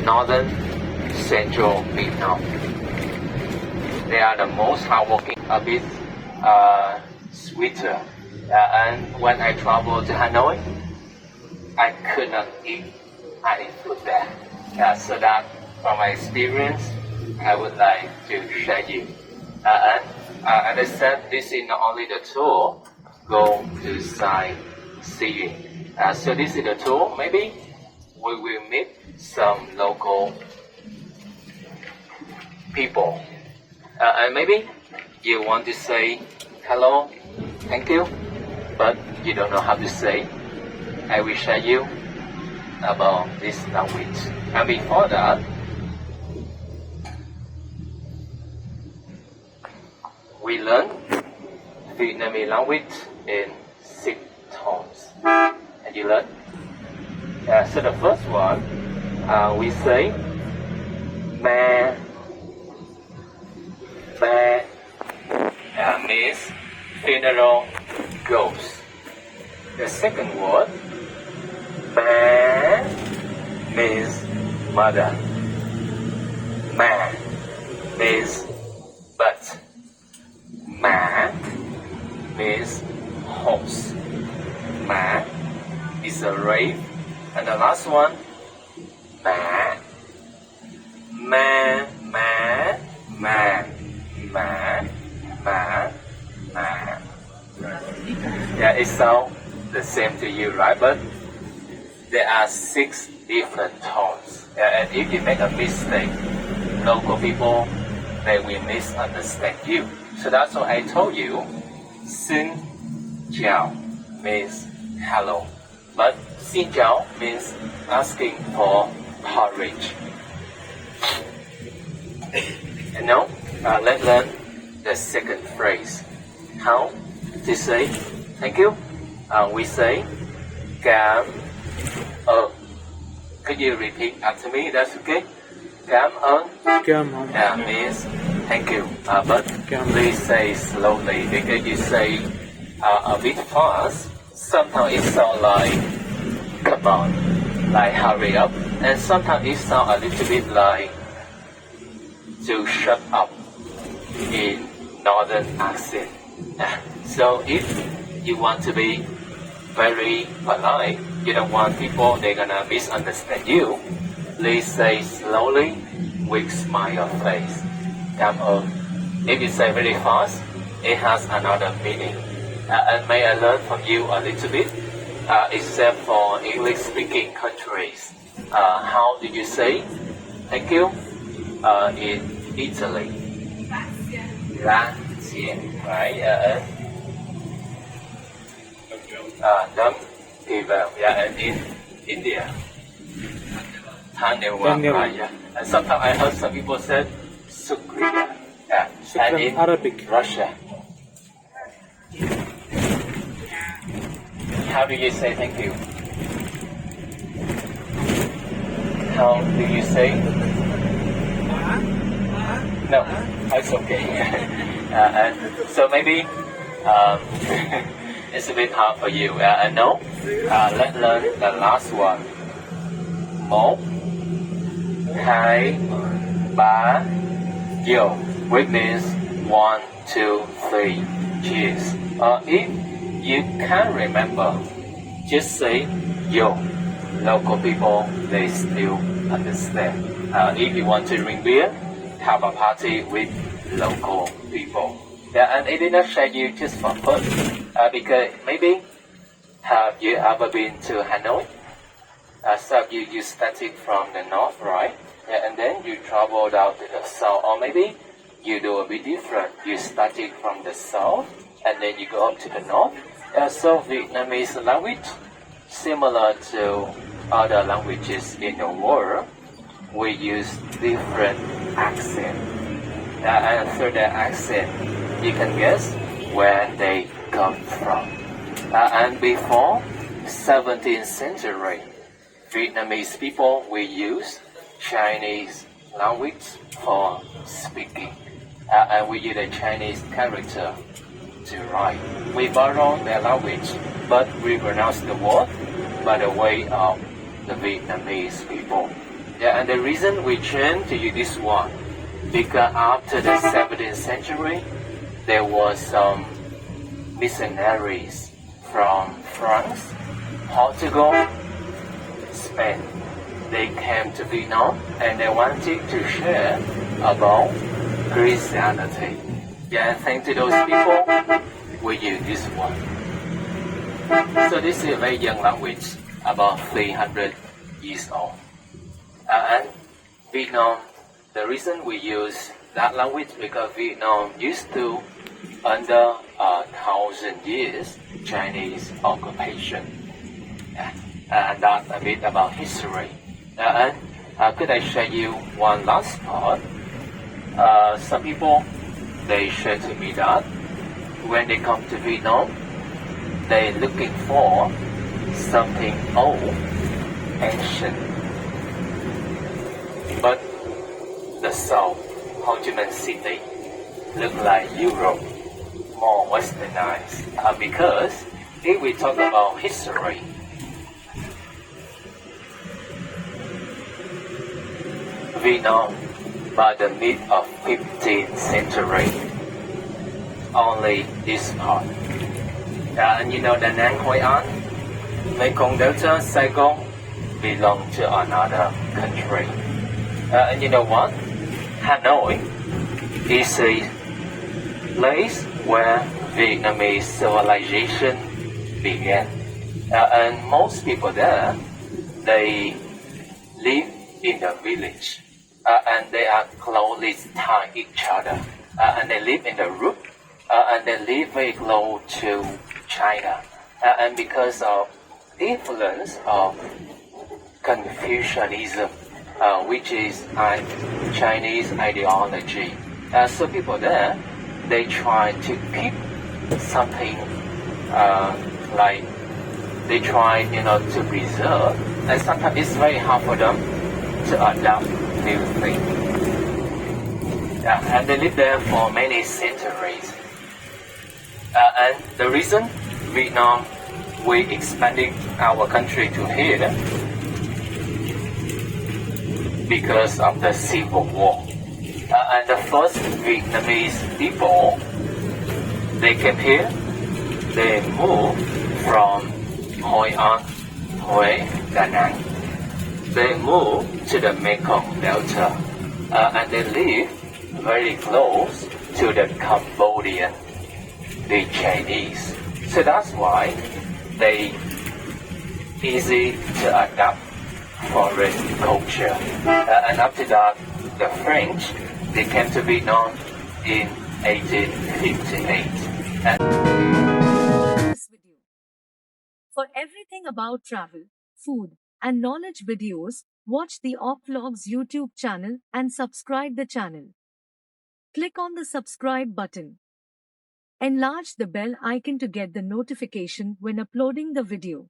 northern central Vietnam. They are the most hardworking, a bit sweeter. And when I traveled to Hanoi, I could not eat any food there. So that from my experience, I would like to share you. And as I said, this is not only the tour, go to sightseeing. So this is the tour. Maybe we will meet some local people. And maybe you want to say hello, thank you, but you don't know how to say. I will share you about this language. And before that, we learn Vietnamese language in 6 tones. And you learn? So the first one, we say mẹ, mẹ means funeral ghost. The second word, mẹ means mother. Mẹ means butt. Mã means horse. Mã is a rave. And the last one, mã. Mã, mã, mã, mã, mã, mã. Yeah, it sounds the same to you, right? But there are 6 different tones. And if you make a mistake, local people, they will misunderstand you. So that's why I told you, Xin Chào means hello. But Xin Chào means asking for porridge. And now, let's learn the second phrase. How to say thank you? We say Cảm ơn. Could you repeat after me? That's okay? Cảm ơn. Means thank you. But please say slowly because you say a bit fast. Sometimes it sounds like come on, like hurry up, and sometimes it sounds a little bit like to shut up in northern accent. So if you want to be very polite, you don't want people they're gonna misunderstand you, please say slowly with smile face. Cảm ơn. If you say very fast, it has another meaning. And may I learn from you a little bit? Except for English-speaking countries, how do you say thank you in Italy? Grazie, right? And in India, Dhanyawad. Yeah. And sometimes I heard some people say Shukriya. And in Arabic. Russia, how do you say thank you? How do you say? No, it's okay. And so maybe it's a bit hard for you. No, let's learn the last one. 1, 2, 3, yo, which means 1, 2, 3, cheers. If you can't remember, just say yo. Local people, they still understand. If you want to drink beer, have a party with local people. And I did not share you just for fun, because maybe have you ever been to Hanoi? So you started from the north, right? And then you travel down to the south, or maybe you do a bit different. You started from the south, and then you go up to the north. So Vietnamese language, similar to other languages in the world, we use different accent. And through the accent, you can guess where they come from. And before 17th century, Vietnamese people will use Chinese language for speaking. And we use a Chinese character to write. We borrow their language, but we pronounce the word by the way of the Vietnamese people. Yeah, and the reason we changed to use this one, because after the 17th century, there was some missionaries from France, Portugal, Spain. They came to Vietnam and they wanted to share about Christianity. Yeah, and thanks to those people, we use this one. So this is a very young language, about 300 years old. And Vietnam, the reason we use that language because Vietnam used to under 1,000 years Chinese occupation. And that's a bit about history. And could I share you one last part? Some people, they share to me that when they come to Vietnam, they're looking for something old, ancient. But the South, Ho Chi Minh City, look like Europe, more westernized. Because if we talk about history, Vietnam by the mid of 15th century, only this part. And you know the Nang Hoi An, Mekong Delta, Saigon belong to another country. And you know what? Hanoi is a place where Vietnamese civilization began. And most people there, they live in the village. And they are closely tied each other. And they live in the roof. And they live very close to China. And because of influence of Confucianism, which is Chinese ideology. So people there, they try to keep something like they try, to preserve, and sometimes it's very hard for them to adapt new things. And they live there for many centuries. And the reason Vietnam, we expanding our country to here because of the Civil War. And the first Vietnamese people, they came here, they moved from Hoi An, Hue, Da Nang. They moved to the Mekong Delta, and they live very close to the Cambodian, the Chinese. So that's why they easy to adapt foreign culture. And after that, the French, they came to Vietnam in 1858. This video. For everything about travel, food, and knowledge videos, watch the OPTVLOGS YouTube channel and subscribe the channel. Click on the subscribe button. Enlarge the bell icon to get the notification when uploading the video.